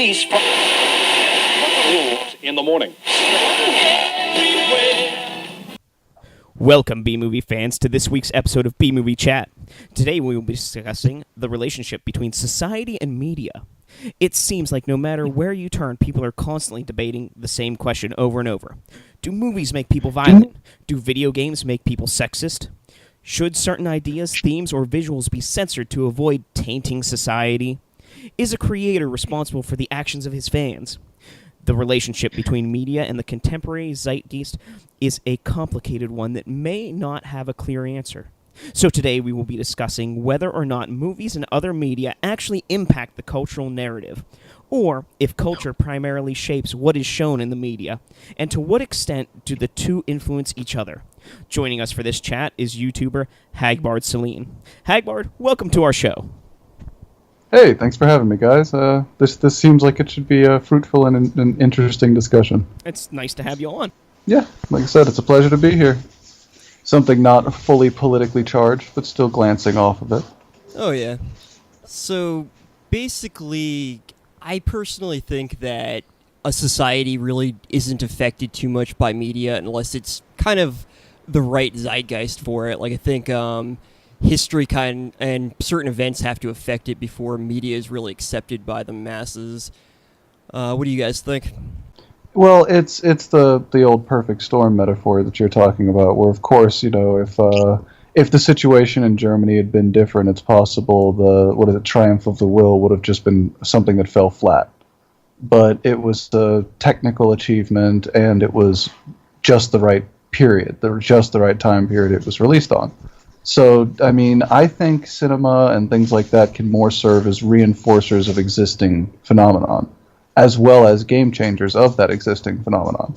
police in the morning. Welcome, B-Movie fans, to this week's episode of B-Movie Chat. Today we will be discussing the relationship between society and media. It seems like no matter where you turn, people are constantly debating the same question over and over. Do movies make people violent? Do video games make people sexist? Should certain ideas, themes, or visuals be censored to avoid tainting society? Is a creator responsible for the actions of his fans? The relationship between media and the contemporary zeitgeist is a complicated one that may not have a clear answer. So today we will be discussing whether or not movies and other media actually impact the cultural narrative, or if culture primarily shapes what is shown in the media, and to what extent do the two influence each other. Joining us for this chat is YouTuber Hagbard Celine. Hagbard, welcome to our show. Hey, thanks for having me, guys. This seems like it should be a fruitful and an interesting discussion. It's nice to have you on. Yeah, like I said, it's a pleasure to be here. Something not fully politically charged, but still glancing off of it. Oh, yeah. So, basically, I personally think that a society really isn't affected too much by media unless it's kind of the right zeitgeist for it. Like, I think history and certain events have to affect it before media is really accepted by the masses. What do you guys think? Well, it's the old perfect storm metaphor that you're talking about, where of course, you know, if the situation in Germany had been different, it's possible the triumph of the will would have just been something that fell flat. But it was the technical achievement, and it was just the right period, just the right time period it was released on. So, I mean, I think cinema and things like that can more serve as reinforcers of existing phenomenon, as well as game changers of that existing phenomenon.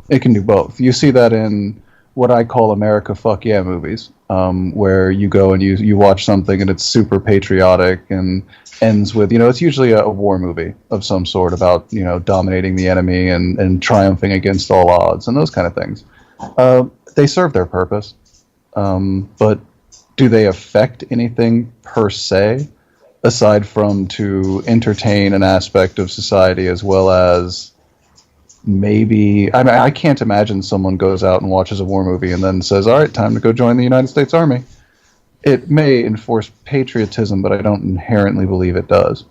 It can do both. You see that in what I call America Fuck Yeah movies, where you go and you watch something and it's super patriotic and ends with, you know, it's usually a war movie of some sort about, you know, dominating the enemy and triumphing against all odds and those kind of things. They serve their purpose. But do they affect anything per se, aside from to entertain an aspect of society as well as maybe... I mean, I can't imagine someone goes out and watches a war movie and then says, all right, time to go join the United States Army. It may enforce patriotism, but I don't inherently believe it does.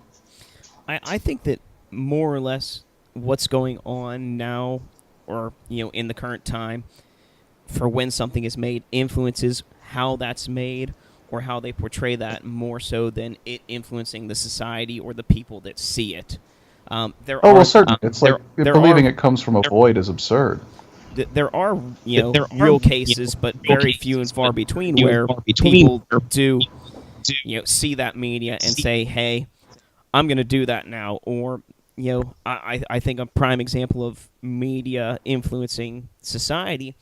I think that more or less what's going on now, or, you know, in the current time, for when something is made influences how that's made or how they portray that more so than it influencing the society or the people that see it. Certainly. It's like believing it comes from a void is absurd. There are, you know, real cases, but very few and far between where people do, you know, see that media and say, hey, I'm going to do that now. Or, you know, I think a prime example of media influencing society,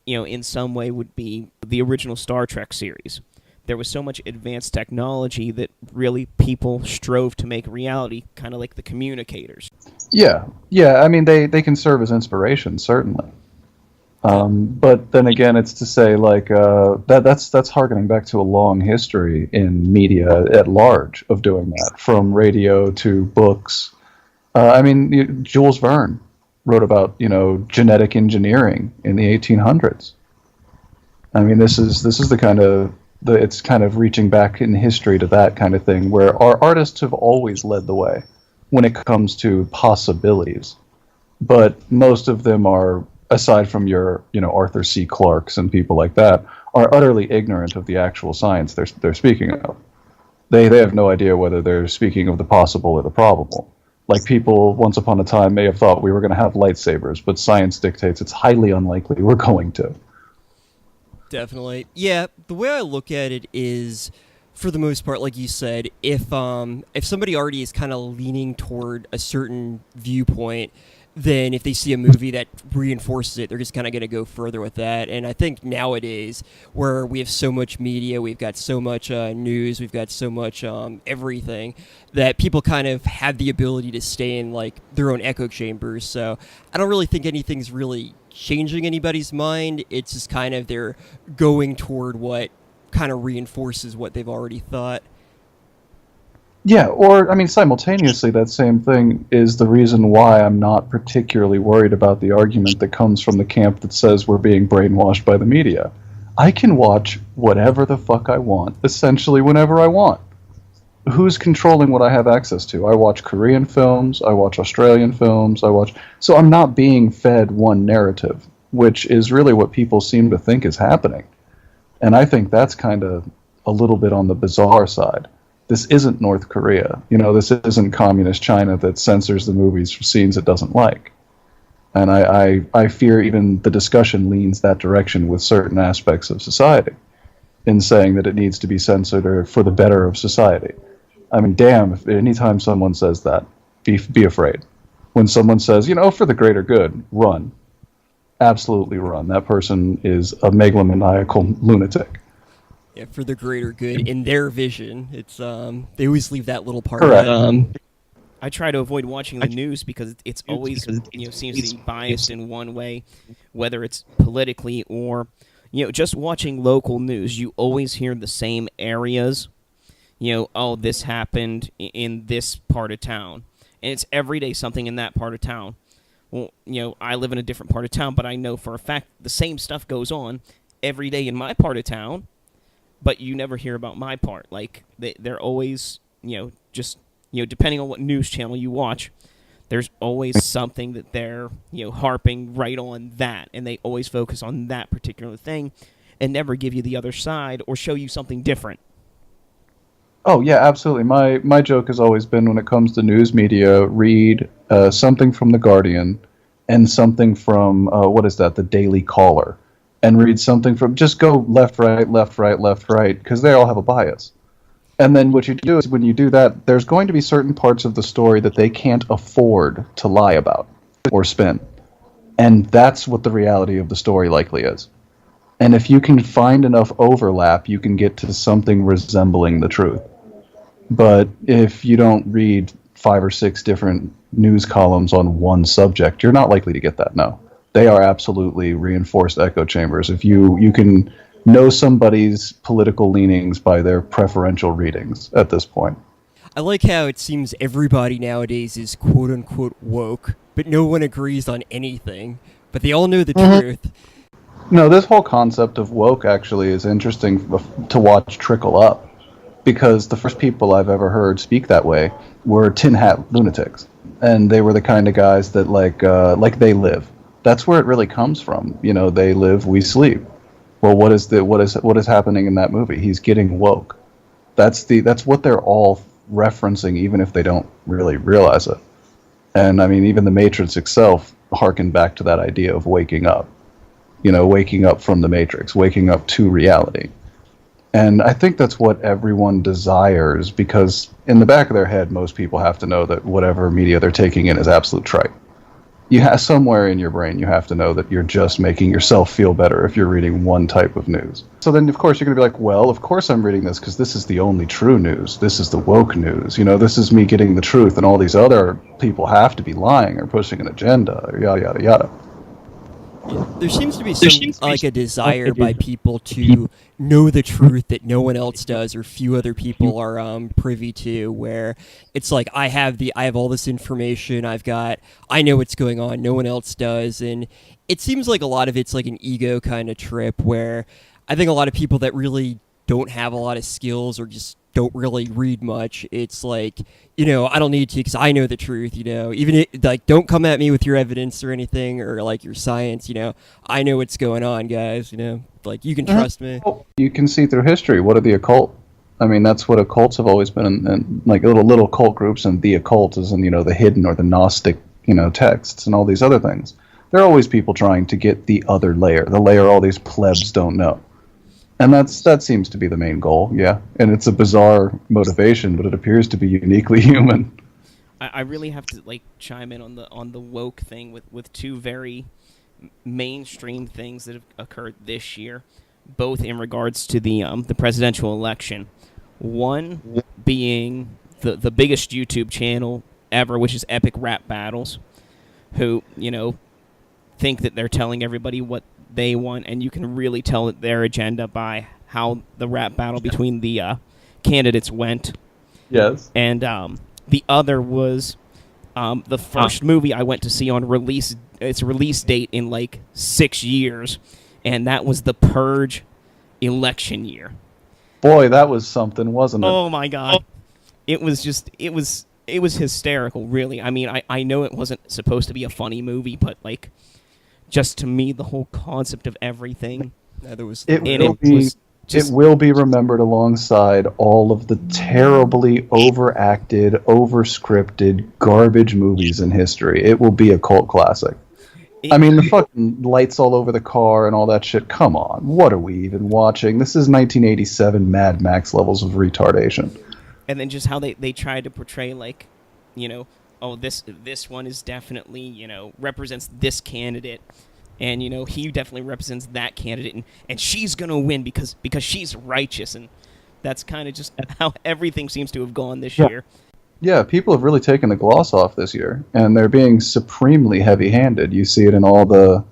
you know, in some way would be the original Star Trek series. There was so much advanced technology that really people strove to make reality, kind of like the Communicators. Yeah. I mean, they can serve as inspiration, certainly. But then again, it's to say, like, that's harkening back to a long history in media at large of doing that, from radio to books. I mean, Jules Verne wrote about, you know, genetic engineering in the 1800s. I mean, this is the kind of it's kind of reaching back in history to that kind of thing, where our artists have always led the way when it comes to possibilities, but most of them are, aside from your, you know, Arthur C. Clarke's and people like that, are utterly ignorant of the actual science they're speaking of. They have no idea whether they're speaking of the possible or the probable. Like, people once upon a time may have thought we were going to have lightsabers, but science dictates it's highly unlikely we're going to. Definitely. Yeah, the way I look at it is, for the most part, like you said, if somebody already is kind of leaning toward a certain viewpoint, then if they see a movie that reinforces it, they're just kind of going to go further with that. And I think nowadays, where we have so much media, we've got so much news, we've got so much everything, that people kind of have the ability to stay in, like, their own echo chambers. So I don't really think anything's really changing anybody's mind. It's just kind of they're going toward what kind of reinforces what they've already thought. Yeah, or, I mean, simultaneously, that same thing is the reason why I'm not particularly worried about the argument that comes from the camp that says we're being brainwashed by the media. I can watch whatever the fuck I want, essentially whenever I want. Who's controlling what I have access to? I watch Korean films, I watch Australian films, So I'm not being fed one narrative, which is really what people seem to think is happening. And I think that's kind of a little bit on the bizarre side. This isn't North Korea. This isn't communist China that censors the movies for scenes it doesn't like. And I fear even the discussion leans that direction with certain aspects of society in saying that it needs to be censored or for the better of society. I mean, damn, if anytime someone says that, be afraid. When someone says, for the greater good, run. Absolutely run. That person is a megalomaniacal lunatic. Yeah, for the greater good in their vision. It's they always leave that little part. Correct. I try to avoid watching the news because it's always seems to be biased in one way, whether it's politically or just watching local news. You always hear the same areas. Oh, this happened in this part of town, and it's every day something in that part of town. Well, I live in a different part of town, but I know for a fact the same stuff goes on every day in my part of town, but you never hear about my part. Like, they're always, just, depending on what news channel you watch, there's always something that they're, harping right on that, and they always focus on that particular thing and never give you the other side or show you something different. Oh, yeah, absolutely. My joke has always been when it comes to news media, read something from The Guardian and something from, the Daily Caller. And read something from, just go left, right, left, right, left, right, because they all have a bias. And then what you do is when you do that, there's going to be certain parts of the story that they can't afford to lie about or spin. And that's what the reality of the story likely is. And if you can find enough overlap, you can get to something resembling the truth. But if you don't read 5 or 6 different news columns on one subject, you're not likely to get that, no. They are absolutely reinforced echo chambers. If you can know somebody's political leanings by their preferential readings at this point. I like how it seems everybody nowadays is quote-unquote woke, but no one agrees on anything. But they all know the truth. No, this whole concept of woke actually is interesting to watch trickle up. Because the first people I've ever heard speak that way were tin hat lunatics. And they were the kind of guys that like they live. That's where it really comes from. They live, we sleep. Well, what is happening in that movie? He's getting woke. That's what they're all referencing, even if they don't really realize it. And I mean, even the Matrix itself harkened back to that idea of waking up. Waking up from the Matrix, waking up to reality. And I think that's what everyone desires, because in the back of their head, most people have to know that whatever media they're taking in is absolute tripe. Somewhere in your brain, you have to know that you're just making yourself feel better if you're reading one type of news. So then, of course, you're going to be like, well, of course I'm reading this because this is the only true news. This is the woke news. This is me getting the truth, and all these other people have to be lying or pushing an agenda, or yada, yada, yada. There seems to be a desire by people to know the truth that no one else does or few other people are privy to, where it's like, I have all this information, I know what's going on, no one else does. And it seems like a lot of it's like an ego kind of trip, where I think a lot of people that really don't have a lot of skills or just don't really read much, it's like, I don't need to because I know the truth, even don't come at me with your evidence or anything or like your science, I know what's going on, guys, you can trust me. You can see through history. What are the occult? I mean, that's what occults have always been, and like little cult groups, and the occult is in, the hidden or the Gnostic, texts and all these other things. There are always people trying to get the other layer, the layer all these plebs don't know. And that seems to be the main goal, yeah. And it's a bizarre motivation, but it appears to be uniquely human. I really have to chime in on the woke thing with 2 very mainstream things that have occurred this year, both in regards to the presidential election. One being the biggest YouTube channel ever, which is Epic Rap Battles, who think that they're telling everybody what they want, and you can really tell their agenda by how the rap battle between the candidates went. Yes. And the other was the first movie I went to see on its release date in like 6 years, and that was The Purge election year. Boy, that was something, wasn't it? Oh my god. It was hysterical, really. I mean, I know it wasn't supposed to be a funny movie, but like, just to me, the whole concept of everything. It will be remembered alongside all of the terribly overacted, overscripted garbage movies in history. It will be a cult classic. I mean, the fucking lights all over the car and all that shit. Come on. What are we even watching? This is 1987 Mad Max levels of retardation. And then just how they tried to portray, like, you know, oh, this one is definitely, you know, represents this candidate. And, you know, he definitely represents that candidate. And she's going to win because she's righteous. And that's kind of just how everything seems to have gone this year. Yeah, people have really taken the gloss off this year, and they're being supremely heavy-handed. You see it in all the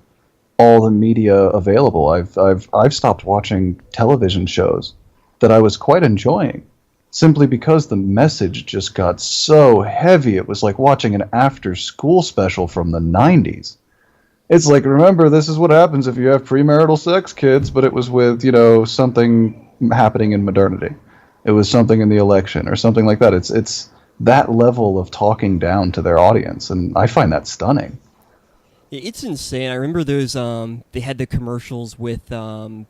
media available. I've stopped watching television shows that I was quite enjoying, simply because the message just got so heavy. It was like watching an after-school special from the 90s. It's like, remember, this is what happens if you have premarital sex, kids, but it was with, you know, something happening in modernity. It was something in the election or something like that. It's that level of talking down to their audience, and I find that stunning. It's insane. I remember those, they had the commercials with the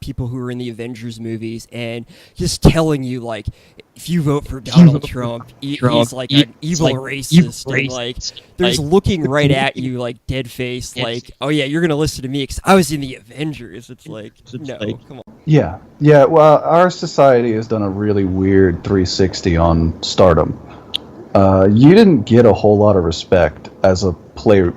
people who were in the Avengers movies, and just telling you, like, if you vote for Donald Trump, he's like an evil racist, and like they're just looking right at you, like dead-faced, like, oh yeah, you're gonna listen to me because I was in the Avengers. It's like, no, come on. Yeah. Well, our society has done a really weird 360 on stardom. You didn't get a whole lot of respect as a play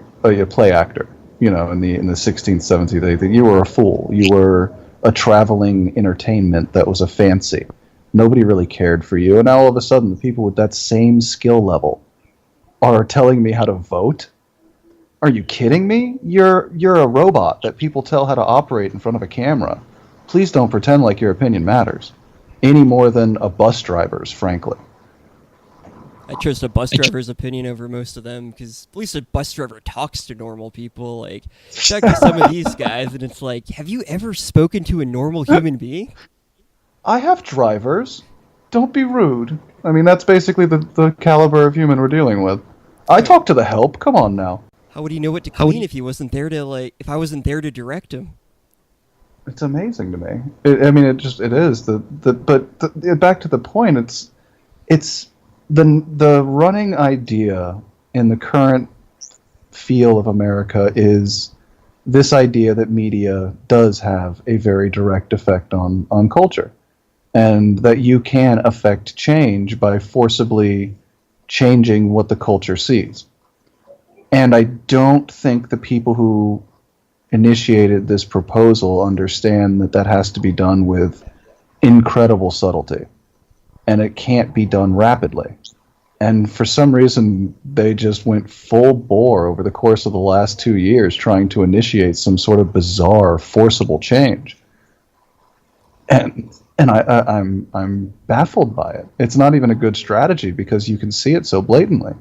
actor. You know, in the 16th, 17th, 18th, you were a fool. You were a traveling entertainment that was a fancy. Nobody really cared for you, and now all of a sudden, the people with that same skill level are telling me how to vote. Are you kidding me? You're a robot that people tell how to operate in front of a camera. Please don't pretend like your opinion matters, any more than a bus driver's, frankly. I trust a bus driver's opinion over most of them, because at least a bus driver talks to normal people. Like, talk to some of these guys, and it's like, have you ever spoken to a normal human being? I have drivers. Don't be rude. I mean, that's basically the caliber of human we're dealing with. I talk to the help. Come on now. How would he know what to clean if he wasn't there to, like, if I wasn't there to direct him? It's amazing to me. It is. But back to the point, it's the running idea in the current feel of America is this idea that media does have a very direct effect on culture, and that you can affect change by forcibly changing what the culture sees. And I don't think the people who initiated this proposal understand that has to be done with incredible subtlety, and it can't be done rapidly. And for some reason, they just went full bore over the course of the last 2 years trying to initiate some sort of bizarre, forcible change. And I'm baffled by it. It's not even a good strategy because you can see it so blatantly.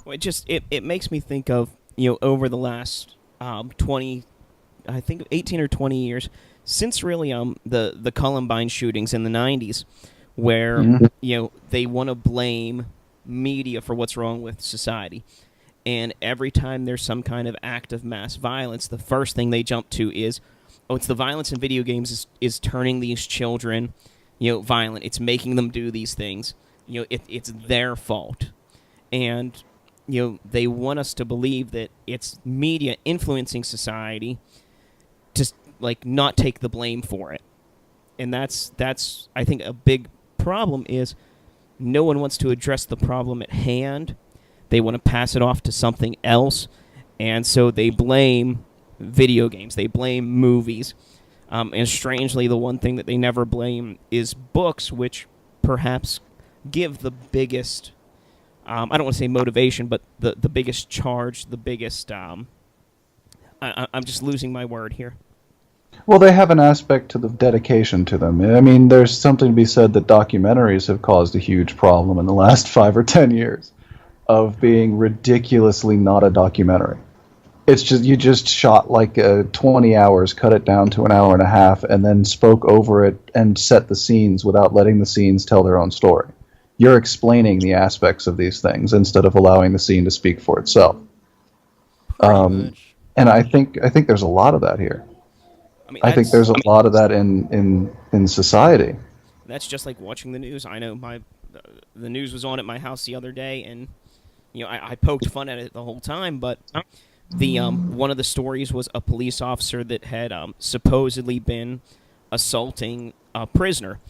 Well, it makes me think of, you know, over the last 20, I think 18 or 20 years, since really the Columbine shootings in the 90s, where you know, they want to blame media for what's wrong with society. And every time there's some kind of act of mass violence, the first thing they jump to is, oh, it's the violence in video games is turning these children, you know, violent. It's making them do these things. You know, it's their fault. And, you know, they want us to believe that it's media influencing society to, like, not take the blame for it. And that's I think a big problem is no one wants to address the problem at hand. They want to pass it off to something else, and so they blame video games. They blame movies. And strangely, the one thing that they never blame is books, which perhaps give the biggest, I don't want to say motivation, but the biggest charge, the biggest, I'm just losing my word here. Well, they have an aspect to the dedication to them. I mean, there's something to be said that documentaries have caused a huge problem in the last 5 or 10 years of being ridiculously not a documentary. It's just you just shot like 20 hours, cut it down to an hour and a half, and then spoke over it and set the scenes without letting the scenes tell their own story. You're explaining the aspects of these things instead of allowing the scene to speak for itself. Pretty much. And I think there's a lot of that here. I mean, I think there's a lot of that in society. that's just like watching the news. I know the news was on at my house the other day, and I poked fun at it the whole time, but the one of the stories was a police officer that had supposedly been assaulting a prisoner,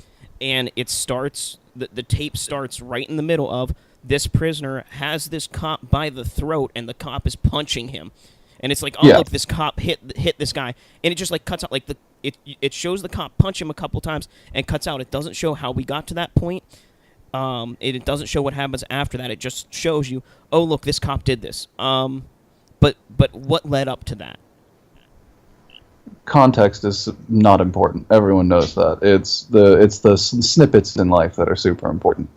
and it starts the tape starts right in the middle of this prisoner has this cop by the throat, and the cop is punching him, and it's like, oh, Yeah. look, this cop hit this guy, and it just like cuts out like it shows the cop punch him a couple times and cuts out. It doesn't show how we got to that point. It doesn't show what happens after that. It just shows you, oh, look, this cop did this. But what led up to that? Context is not important. Everyone knows that. It's the snippets in life that are super important.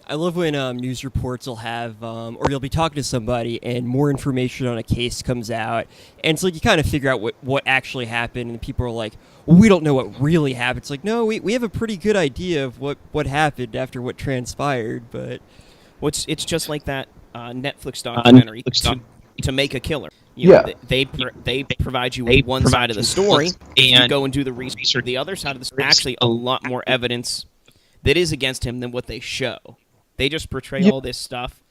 I love when news reports will have, or you'll be talking to somebody and more information on a case comes out, and it's like you kind of figure out what actually happened, and people are like, well, we don't know what really happened. It's like, no, we have a pretty good idea of what happened after what transpired, but... Well, it's just like that Netflix documentary, to make a killer. Yeah. They provide you with one side of the story, and you go and do the research. The other side of the story, actually, a lot more evidence that is against him than what they show. They just portray all this stuff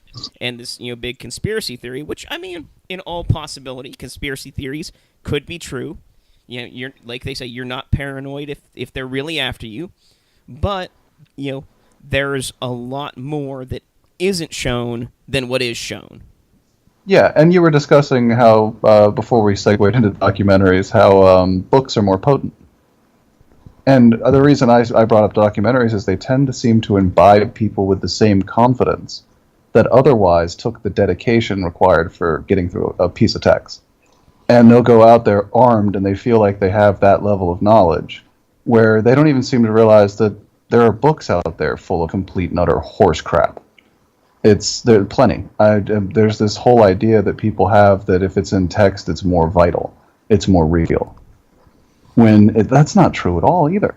and this big conspiracy theory, which, I mean, in all possibility, conspiracy theories could be true. You're like they say, you're not paranoid if they're really after you, but there's a lot more that isn't shown than what is shown. Yeah, and you were discussing how, before we segued into documentaries, how books are more potent. And the reason I brought up documentaries is they tend to seem to imbibe people with the same confidence that otherwise took the dedication required for getting through a piece of text. And they'll go out there armed, and they feel like they have that level of knowledge, where they don't even seem to realize that there are books out there full of complete and utter horse crap. There are plenty. There's this whole idea that people have that if it's in text, it's more vital, it's more real. That's not true at all either.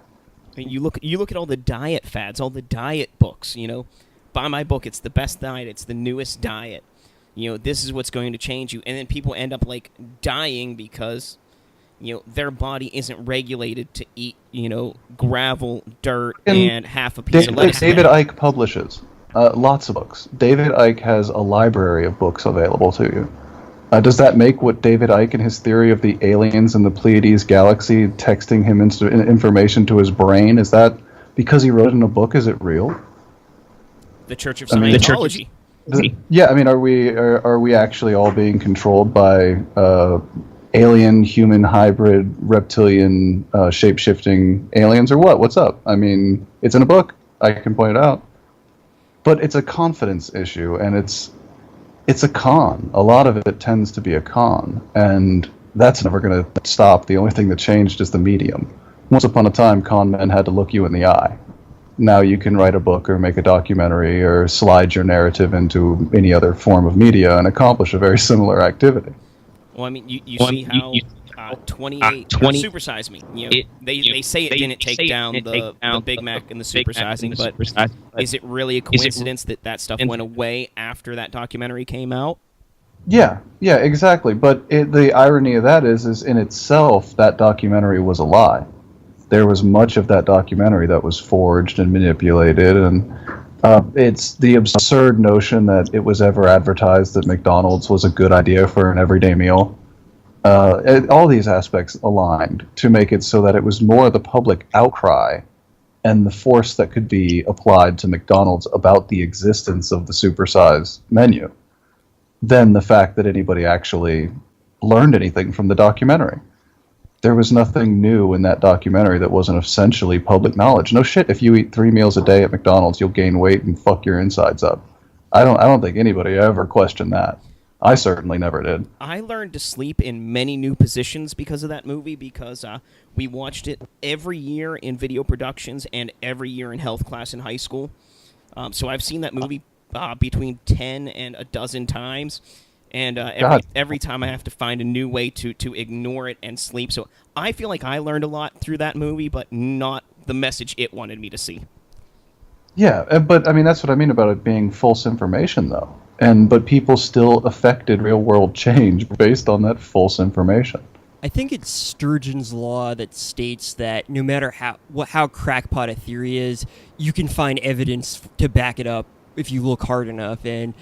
I mean, you look at all the diet fads, all the diet books. Buy my book. It's the best diet. It's the newest diet. This is what's going to change you. And then people end up like dying because their body isn't regulated to eat gravel, dirt, and half a piece of lettuce. David Icke publishes lots of books. David Icke has a library of books available to you. Does that make what David Icke and his theory of the aliens in the Pleiades galaxy texting him information to his brain, is that because he wrote it in a book? Is it real? The Church of Scientology. Yeah, I mean, are we actually all being controlled by alien, human, hybrid, reptilian, shape-shifting aliens, or what? What's up? I mean, it's in a book. I can point it out. But it's a confidence issue, and it's a con. A lot of it tends to be a con, and that's never going to stop. The only thing that changed is the medium. Once upon a time, con men had to look you in the eye. Now you can write a book or make a documentary or slide your narrative into any other form of media and accomplish a very similar activity. Well, I mean, you see how 28 Supersize Me. They say it didn't take down the Big Mac and the Supersizing, but is it really a coincidence that stuff went away after that documentary came out? Yeah, exactly. But the irony of that is in itself, that documentary was a lie. There was much of that documentary that was forged and manipulated, and it's the absurd notion that it was ever advertised that McDonald's was a good idea for an everyday meal. All these aspects aligned to make it so that it was more the public outcry and the force that could be applied to McDonald's about the existence of the supersized menu than the fact that anybody actually learned anything from the documentary. There was nothing new in that documentary that wasn't essentially public knowledge. No shit, if you eat 3 meals a day at McDonald's, you'll gain weight and fuck your insides up. I don't think anybody ever questioned that. I certainly never did. I learned to sleep in many new positions because of that movie, because we watched it every year in video productions and every year in health class in high school. So I've seen that movie between 10 and a dozen times, and every time I have to find a new way to ignore it and sleep. So I feel like I learned a lot through that movie, but not the message it wanted me to see. Yeah, but I mean that's what I mean about it being false information, though. But people still affected real world change based on that false information. I think it's Sturgeon's law that states that no matter how crackpot a theory is, you can find evidence to back it up if you look hard enough. And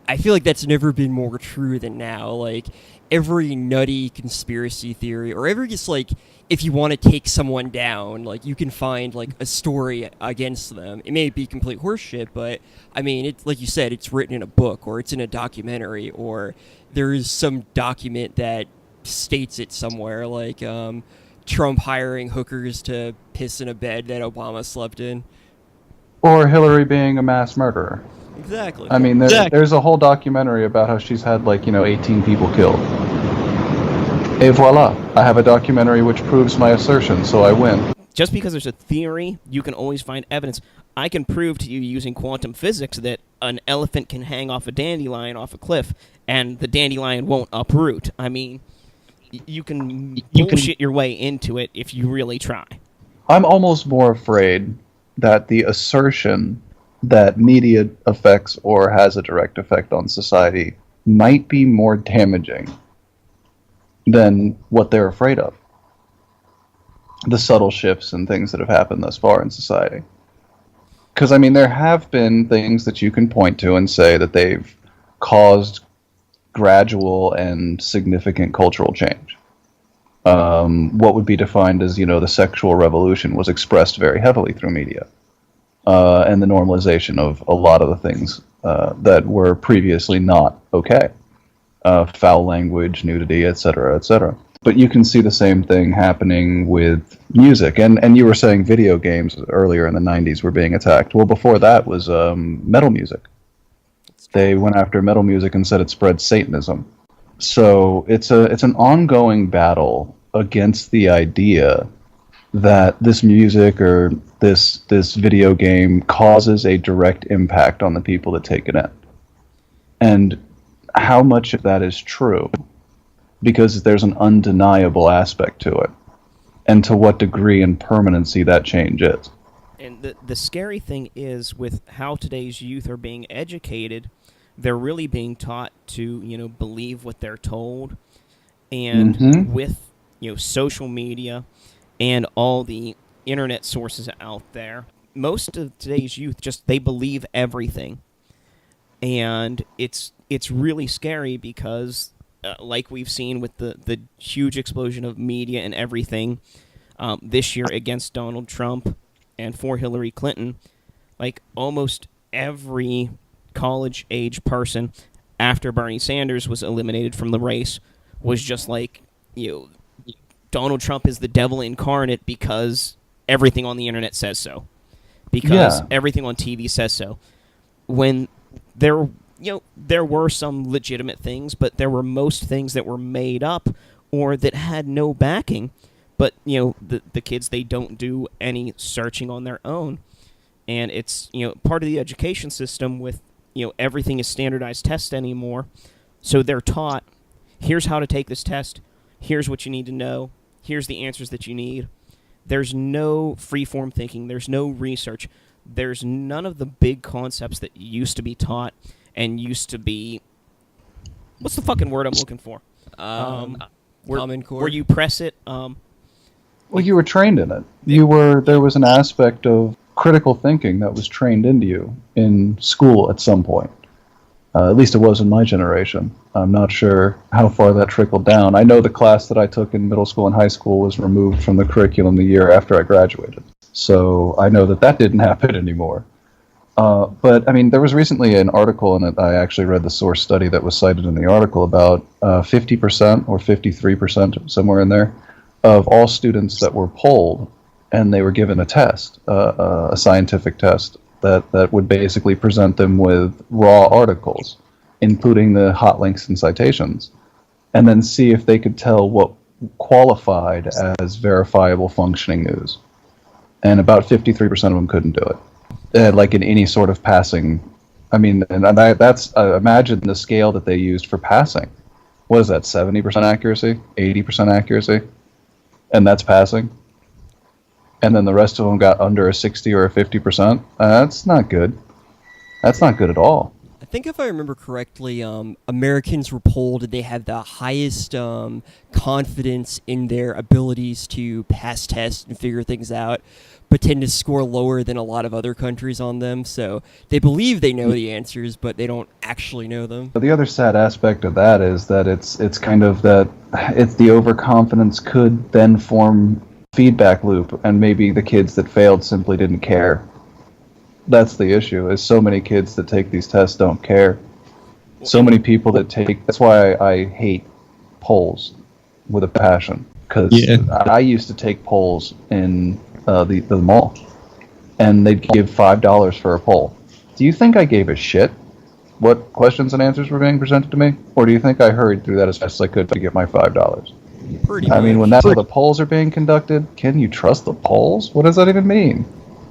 I feel like that's never been more true than now. Like, every nutty conspiracy theory, or every just, like, if you want to take someone down, like, you can find, like, a story against them. It may be complete horseshit, but, I mean, it's like you said, it's written in a book, or it's in a documentary, or there is some document that states it somewhere, like Trump hiring hookers to piss in a bed that Obama slept in. Or Hillary being a mass murderer. Exactly. I mean, there's a whole documentary about how she's had, 18 people killed. Et voila, I have a documentary which proves my assertion, so I win. Just because there's a theory, you can always find evidence. I can prove to you using quantum physics that an elephant can hang off a dandelion off a cliff, and the dandelion won't uproot. I mean, you can bullshit your way into it if you really try. I'm almost more afraid that the assertion that media affects or has a direct effect on society might be more damaging than what they're afraid of. The subtle shifts and things that have happened thus far in society. Because, I mean, there have been things that you can point to and say that they've caused gradual and significant cultural change. What would be defined as, the sexual revolution was expressed very heavily through media. And the normalization of a lot of the things that were previously not okay. Foul language, nudity, etc., etc. But you can see the same thing happening with music. And you were saying video games earlier in the 90s were being attacked. Well, before that was metal music. They went after metal music and said it spread Satanism. So it's an ongoing battle against the idea that this music or this video game causes a direct impact on the people that take it in. And how much of that is true, because there's an undeniable aspect to it, and to what degree and permanency that change is. And the scary thing is, with how today's youth are being educated, they're really being taught to, believe what they're told. And with, social media and all the internet sources out there, most of today's youth they believe everything. And it's really scary because, like we've seen with the huge explosion of media and everything this year against Donald Trump and for Hillary Clinton, like almost every college-age person after Bernie Sanders was eliminated from the race was just like, Donald Trump is the devil incarnate because everything on the internet says so. Because everything on TV says so. When there were some legitimate things, but there were most things that were made up or that had no backing. But, the kids, they don't do any searching on their own. And it's, part of the education system with, everything is standardized tests anymore. So they're taught, here's how to take this test. Here's what you need to know. Here's the answers that you need. There's no free-form thinking. There's no research. There's none of the big concepts that used to be taught and used to be... What's the fucking word I'm looking for? Common Core. Where you press it. Well, you were trained in it. There was an aspect of critical thinking that was trained into you in school at some point. At least it was in my generation. I'm not sure how far that trickled down. I know the class that I took in middle school and high school was removed from the curriculum the year after I graduated. So I know that didn't happen anymore. But, I mean, there was recently an article, and I actually read the source study that was cited in the article, about 50% or 53%, somewhere in there, of all students that were polled, and they were given a test, a scientific test, that would basically present them with raw articles including the hot links and citations, and then see if they could tell what qualified as verifiable functioning news. And about 53% of them couldn't do it, like in any sort of passing. I mean, that's imagine the scale that they used for passing. What is that, 70% accuracy, 80% accuracy? And that's passing. And then the rest of them got under a 60 or a 50%. That's not good. That's not good at all. I think if I remember correctly, Americans were polled and they have the highest confidence in their abilities to pass tests and figure things out, but tend to score lower than a lot of other countries on them. So they believe they know the answers, but they don't actually know them. The other sad aspect of that is that it's kind of that it's the overconfidence could then form feedback loop, and maybe the kids that failed simply didn't care. That's the issue, is so many kids that take these tests don't care. So many people that take... That's why I hate polls with a passion. Because I used to take polls in the mall, and they'd give $5 for a poll. Do you think I gave a shit what questions and answers were being presented to me? Or do you think I hurried through that as fast as I could to get my $5? Pretty much. I mean, when that's how the polls are being conducted, can you trust the polls? What does that even mean?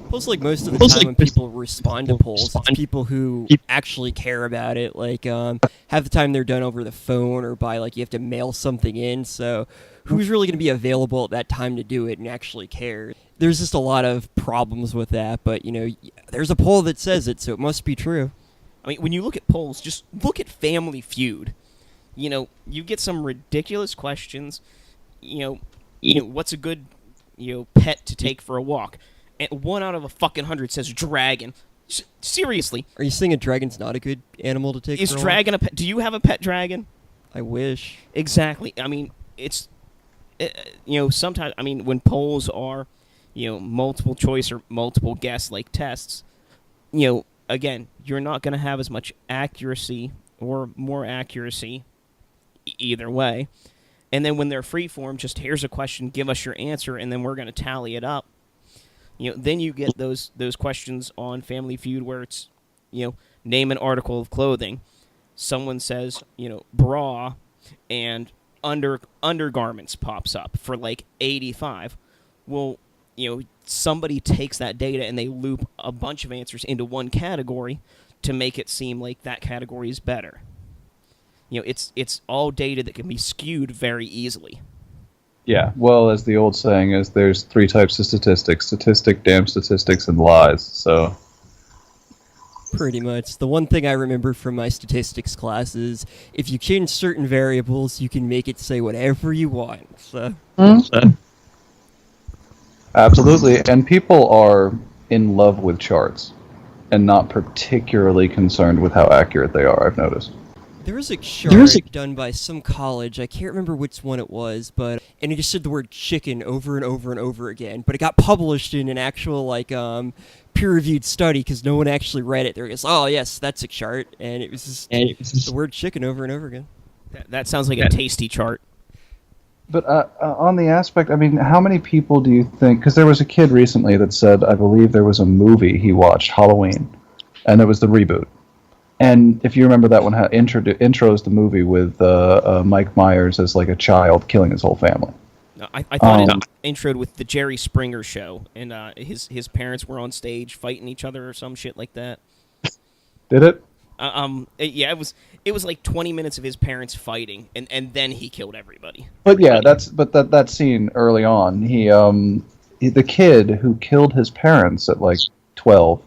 Plus, like, most of the time when people respond to polls, it's people who actually care about it. Like, half the time they're done over the phone or by, like, you have to mail something in. So who's really going to be available at that time to do it and actually care? There's just a lot of problems with that. But, you know, there's a poll that says it, so it must be true. I mean, when you look at polls, just look at Family Feud. You know, you get some ridiculous questions. You know, what's a good, pet to take for a walk? And 1 out of a fucking 100 says dragon. Seriously. Are you saying a dragon's not a good animal to take? Is dragon a pet? Do you have a pet dragon? I wish. Exactly. I mean, it's, sometimes, I mean, when polls are, multiple choice or multiple guess like tests, again, you're not going to have as much accuracy or more accuracy either way. And then when they're freeform, just here's a question, give us your answer, and then we're going to tally it up. Then you get those questions on Family Feud where it's, name an article of clothing. Someone says, bra, and undergarments pops up for like 85. Well, somebody takes that data and they loop a bunch of answers into one category to make it seem like that category is better. It's all data that can be skewed very easily. Yeah, well, as the old saying is, there's 3 types of statistics: statistic, damn statistics, and lies. So, pretty much. The one thing I remember from my statistics class is if you change certain variables, you can make it say whatever you want. So, absolutely, and people are in love with charts and not particularly concerned with how accurate they are, I've noticed. There was a chart done by some college, I can't remember which one it was, and it just said the word chicken over and over and over again, but it got published in an actual, peer-reviewed study because no one actually read it. They were just, oh, yes, that's a chart, and it was just the word chicken over and over again. That sounds like a tasty chart. But on the aspect, I mean, how many people do you think... Because there was a kid recently that said, I believe there was a movie he watched, Halloween, and it was the reboot. And if you remember that one, intros the movie with Mike Myers as like a child killing his whole family. No, I thought it introed with the Jerry Springer show, and his parents were on stage fighting each other or some shit like that. Did it? Yeah, it was like 20 minutes of his parents fighting, and then he killed everybody. But yeah, that scene early on, the kid who killed his parents at like 12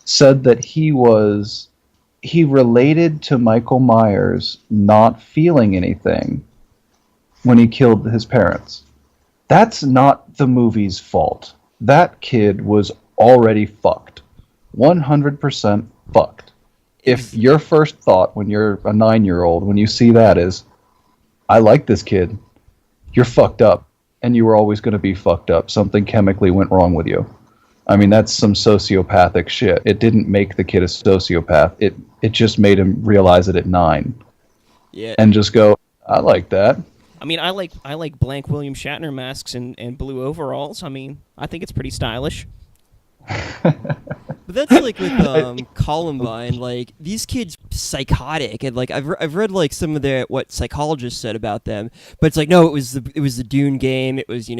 said that he related to Michael Myers not feeling anything when he killed his parents. That's not the movie's fault. That kid was already fucked. 100% fucked. If your first thought when you're a 9-year-old, when you see that is, I like this kid, you're fucked up. And you were always going to be fucked up. Something chemically went wrong with you. I mean, that's some sociopathic shit. It didn't make the kid a sociopath. It just made him realize it at 9. Yeah. And just go, I like that. I mean, I like blank William Shatner masks and blue overalls. I mean, I think it's pretty stylish. But But that's like with Columbine, like these kids psychotic, and like I've read like some of what psychologists said about them, but it's like no, it was the Dune game, it was it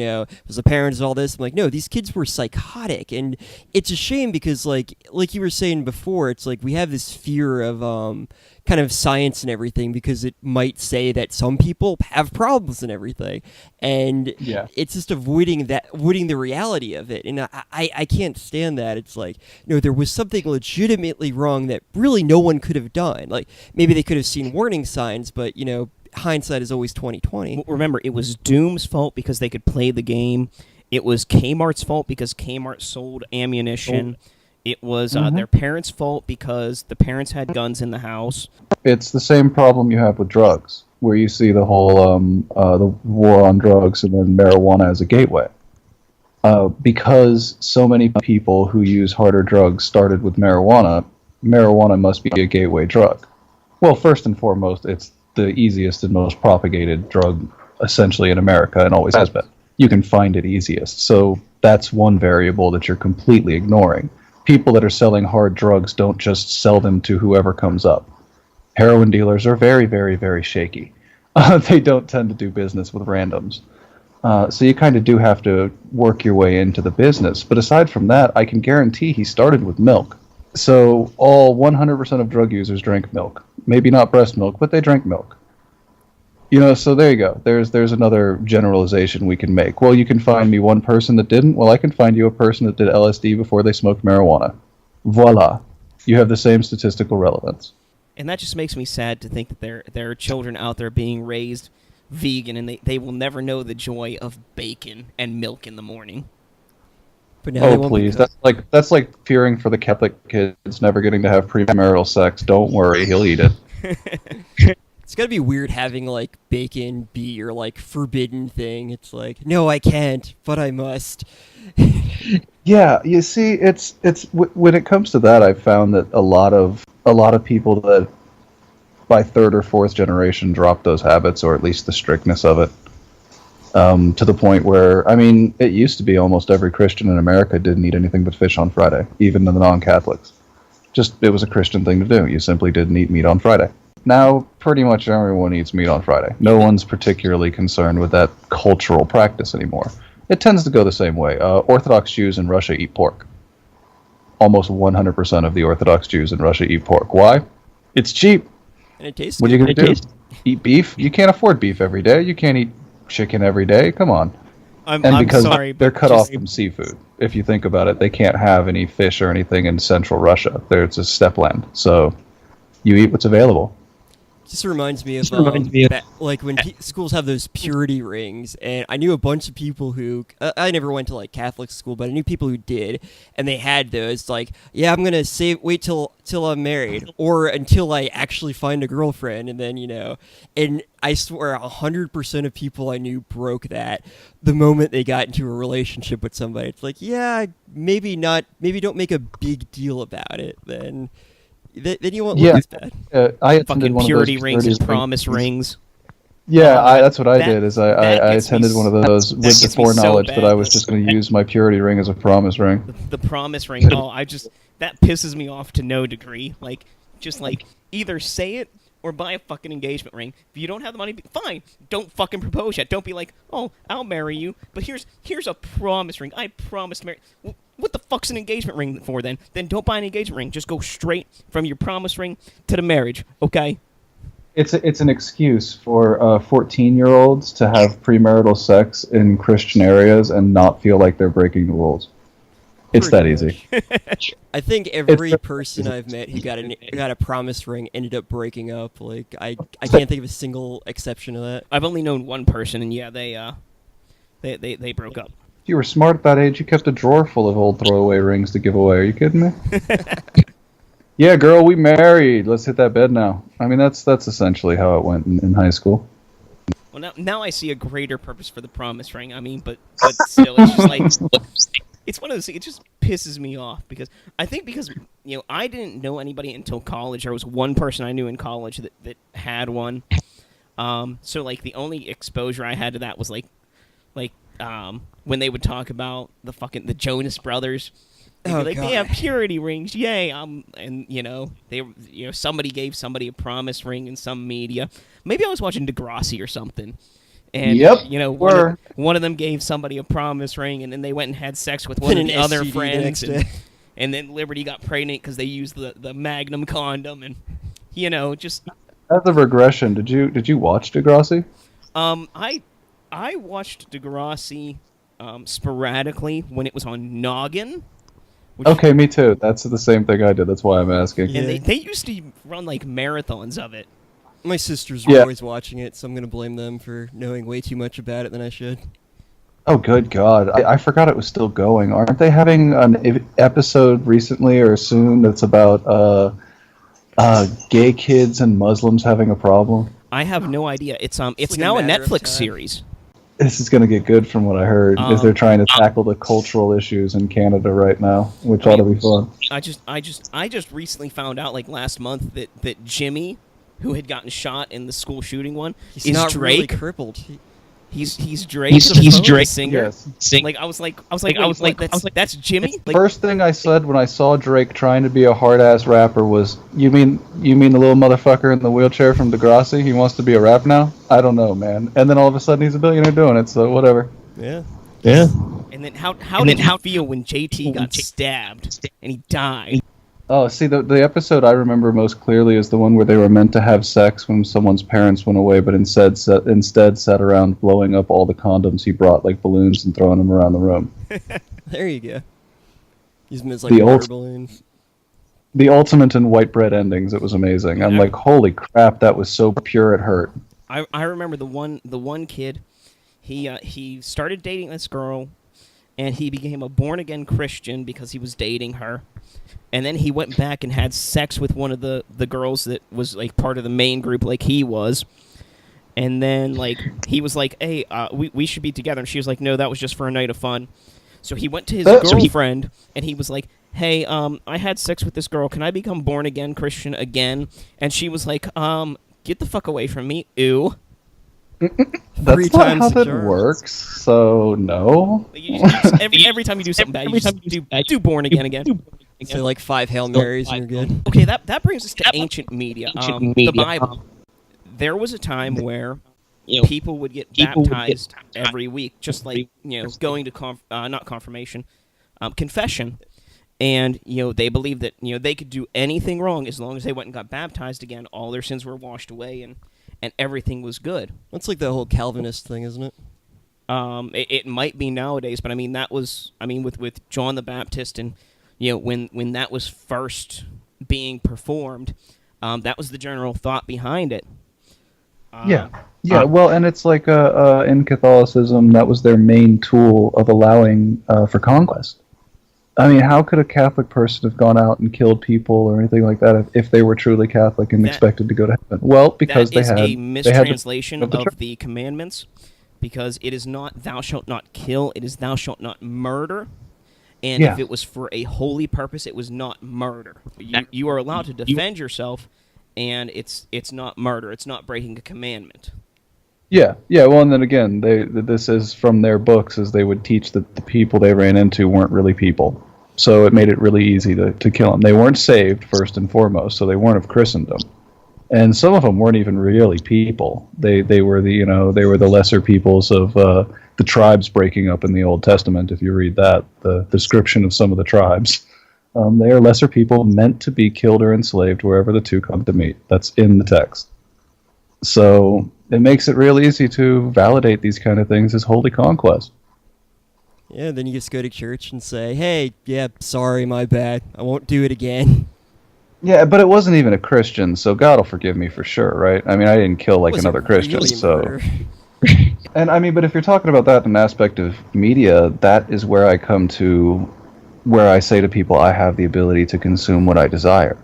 was the parents, all this. I'm like no, these kids were psychotic, and it's a shame because like you were saying before, it's like we have this fear of kind of science and everything because it might say that some people have problems and everything, and it's just avoiding the reality of it, and I can't stand that. It's like there was something legitimately wrong that really no one could have done. Like maybe they could have seen warning signs, but hindsight is always 20/20. Remember, it was Doom's fault because they could play the game. It was Kmart's fault because Kmart sold ammunition. It was their parents' fault because the parents had guns in the house. It's the same problem you have with drugs, where you see the whole the war on drugs and then marijuana as a gateway. Because so many people who use harder drugs started with marijuana must be a gateway drug. Well, first and foremost, it's the easiest and most propagated drug essentially in America and always has been. You can find it easiest. So that's one variable that you're completely ignoring. People that are selling hard drugs don't just sell them to whoever comes up. Heroin dealers are very, very, very shaky. They don't tend to do business with randoms. So you kind of do have to work your way into the business. But aside from that, I can guarantee he started with milk. So all 100% of drug users drank milk. Maybe not breast milk, but they drank milk. So there you go. There's another generalization we can make. Well, you can find me one person that didn't. Well, I can find you a person that did LSD before they smoked marijuana. Voila. You have the same statistical relevance. And that just makes me sad to think that there are children out there being raised vegan, and they will never know the joy of bacon and milk in the morning. But now please. That's like fearing for the Catholic kids never getting to have premarital sex. Don't worry, he'll eat it. It's gotta be weird having like bacon be your like forbidden thing. It's like, no, I can't, but I must. Yeah, you see, it's when it comes to that, I've found that a lot of people that by third or fourth generation drop those habits, or at least the strictness of it, to the point where, I mean, it used to be almost every Christian in America didn't eat anything but fish on Friday, even the non-Catholics. It was a Christian thing to do. You simply didn't eat meat on Friday. Now, pretty much everyone eats meat on Friday. No one's particularly concerned with that cultural practice anymore. It tends to go the same way. Orthodox Jews in Russia eat pork. Almost 100% of the Orthodox Jews in Russia eat pork. Why? It's cheap. And it tastes What are you going to do? Eat beef? You can't afford beef every day. You can't eat chicken every day. Come on. I'm sorry, they're cut off from seafood. If you think about it, they can't have any fish or anything in central Russia. It's a steppe land. So you eat what's available. Just reminds me of like when schools have those purity rings, and I knew a bunch of people who I never went to like Catholic school, but I knew people who did, and they had those. Like, yeah, I'm gonna wait till I'm married, or until I actually find a girlfriend, and then and I swear 100% of people I knew broke that the moment they got into a relationship with somebody. It's like, yeah, maybe not, maybe don't make a big deal about it, then you won't look as bad. I attended fucking one of purity those rings and promise rings. Yeah, that's what I did. Is I attended one of those with the foreknowledge that I was just going to use my purity ring as a promise ring. The promise ring. Oh, that pisses me off to no degree. Like, just like either say it or buy a fucking engagement ring. If you don't have the money, fine. Don't fucking propose yet. Don't be like, oh, I'll marry you, but here's a promise ring. I promise to marry. What the fuck's an engagement ring for then? Then don't buy an engagement ring. Just go straight from your promise ring to the marriage, okay? It's an excuse for 14-year-olds to have premarital sex in Christian areas and not feel like they're breaking the rules. It's that easy. I think every person I've met who got a promise ring ended up breaking up. Like I can't think of a single exception to that. I've only known one person, and yeah, they broke up. If you were smart at that age, you kept a drawer full of old throwaway rings to give away. Are you kidding me? Yeah, girl, we married. Let's hit that bed now. I mean, that's essentially how it went in high school. Well, now I see a greater purpose for the promise ring. I mean, but still, it's just like it's one of those things. It just pisses me off because I didn't know anybody until college. There was one person I knew in college that had one. So like the only exposure I had to that was like when they would talk about the Jonas Brothers They'd Oh, be like, God. they have purity rings, yay! And somebody gave somebody a promise ring in some media. Maybe I was watching Degrassi or something. And Yep, one of them gave somebody a promise ring, and then they went and had sex with one And of an the other STD the friends, next and, day. and then Liberty got pregnant because they used the Magnum condom, and just As a regression, did you watch Degrassi? I watched Degrassi sporadically when it was on Noggin. Okay, me too. That's the same thing I did. That's why I'm asking. And Yeah. they used to run like marathons of it. My sisters were Yeah. always watching it, so I'm going to blame them for knowing way too much about it than I should. Oh, good God. I forgot it was still going. Aren't they having an episode recently or soon that's about gay kids and Muslims having a problem? I have no idea. It's like now a a matter of Netflix time. series. This is going to get good from what I heard, is they're trying to tackle the cultural issues in Canada right now, which ought to be fun. I just recently found out like last month that Jimmy, who had gotten shot in the school shooting one, He's is not Drake. really crippled. He's Drake. He's the Drake. singer. Yes. Like I was like that's Jimmy. Like, First thing I said when I saw Drake trying to be a hard-ass rapper was, you mean the little motherfucker in the wheelchair from Degrassi? He wants to be a rap now? I don't know, man. And then all of a sudden he's a billionaire doing it, so whatever. Yeah. Yeah. and then how did you feel when JT got stabbed and he died? Oh, see, the episode I remember most clearly is the one where they were meant to have sex when someone's parents went away, but instead sat around blowing up all the condoms he brought like balloons and throwing them around the room. There you go. Use them as like The water ult- balloons. The ultimate in white bread endings. It was amazing. I'm like, holy crap, that was so pure it hurt. I remember the one kid. He started dating this girl, and he became a born again Christian because he was dating her. And then he went back and had sex with one of the girls that was like part of the main group, like he was. And then like he was like, "Hey, we should be together." And she was like, "No, that was just for a night of fun." So he went to his girlfriend and he was like, "Hey, I had sex with this girl. Can I become born again Christian again?" And she was like, "Get the fuck away from me, ew." That's not how that works. So no. Every time you do something bad, you just do born again. Say like 5 Hail Marys and you're good. Okay, that brings us to ancient media. The Bible. There was a time where people would get baptized every week, just like going to not confirmation, confession, and they believed that they could do anything wrong as long as they went and got baptized again. All their sins were washed away, and everything was good. That's like the whole Calvinist thing, isn't it? It might be nowadays, but that was with John the Baptist, and when that was first being performed, that was the general thought behind it. Yeah. Well, and it's like in Catholicism, that was their main tool of allowing for conquest. I mean, how could a Catholic person have gone out and killed people or anything like that if they were truly Catholic and expected to go to heaven? Well, because that is they had a mistranslation of the commandments, because it is not "thou shalt not kill," it is "thou shalt not murder." And if it was for a holy purpose, it was not murder. You are allowed to defend yourself, and it's not murder. It's not breaking a commandment. Yeah. Well, and then again, this is from their books, as they would teach that the people they ran into weren't really people. So it made it really easy to kill them. They weren't saved, first and foremost, so they weren't of Christendom. And some of them weren't even really people. They were the lesser peoples of the tribes breaking up in the Old Testament. If you read that, the description of some of the tribes, they are lesser people meant to be killed or enslaved wherever the two come to meet. That's in the text. So it makes it real easy to validate these kind of things as holy conquest. Yeah, then you just go to church and say, "Hey, yeah, sorry, my bad. I won't do it again." Yeah, but it wasn't even a Christian, so God will forgive me for sure, right? I mean, I didn't kill like another Christian, Really so. murder? And I mean, but if you're talking about that in an aspect of media, that is where I come to, where I say to people, I have the ability to consume what I desire.